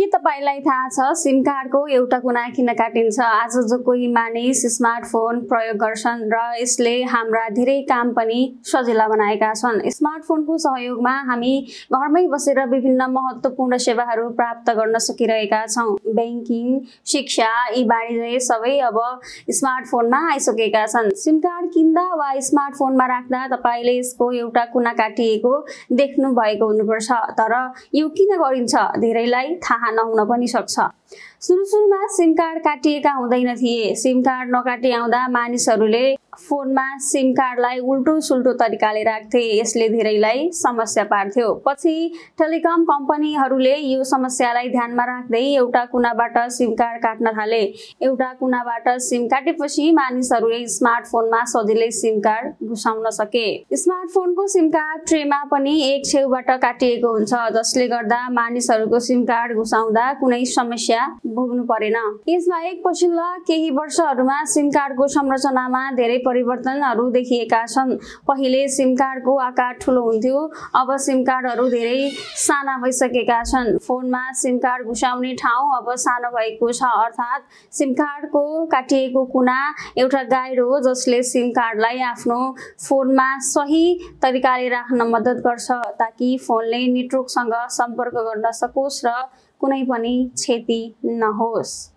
तपाईलाई थाहा छ सिम कार्डको एउटा कुना किन काटिन्छ? आज जो कोही मानिस स्मार्टफोन प्रयोग गर्छन् र यसले हाम्रा धेरै काम पनि सजिला बनाएका छन्। स्मार्टफोनको सहयोगमा हामी घरमै बसेर विभिन्न महत्त्वपूर्ण सेवाहरू प्राप्त गर्न सकिरहेका छौं। बैंकिङ, शिक्षा, ई-वाणिज्य सबै अब स्मार्टफोनमा आइसकेका छन्। सिम कार्ड किन्दा वा स्मार्टफोनमा राख्दा तपाईले यसको एउटा कुना काटिएको देख्नु भएको हुनुपर्छ। तर यो किन गरिन्छ? धेरैलाई थाहा नहुन पनि सक्छ। सुरुमा सिम कार्ड काटिएका हुँदैन थिए। सिम कार्ड नकाटी आउँदा मानिसहरूले फोनमा सिम कार्डलाई उल्टो सुल्टो तरिकाले राख्थे। यसले धेरैलाई समस्या पार्थ्यो। पछि टेलिकम कम्पनीहरूले यो समस्यालाई ध्यानमा राख्दै एउटा कुनाबाट सिम कार्ड काट्न थाले। एउटा कुनाबाट सिम काटेपछि मानिसहरूले स्मार्टफोनमा सजिलै सिम कार्ड घुसाउन सके। स्मार्टफोनको सिम कार्ड ट्रेमा पनि एक छेउबाट काटिएको हुन्छ, जसले गर्दा मानिसहरूको सिम कार्ड घुसाउँदा कुनै समस्या भोग्नु परेन। यसबाहेक पछिल्ला केही वर्षहरूमा सिम कार्डको संरचनामा धेरै परिवर्तनहरू देखिएका छन्। पहिले सिम कार्डको आकार ठूलो हुन्थ्यो, अब सिम कार्डहरू धेरै साना भइसकेका छन्। फोनमा सिम कार्ड घुसाउने ठाउँ अब सानो भएको छ, अर्थात् सिम कार्डको काटिएको कुना एउटा गाइड हो जसले सिम कार्डलाई आफ्नो फोनमा सही तरिकाले राख्न मद्दत गर्छ ताकि फोनले नेटवर्कसँग सम्पर्क गर्न सकोस् र कुनै पनि क्षति नहोस्।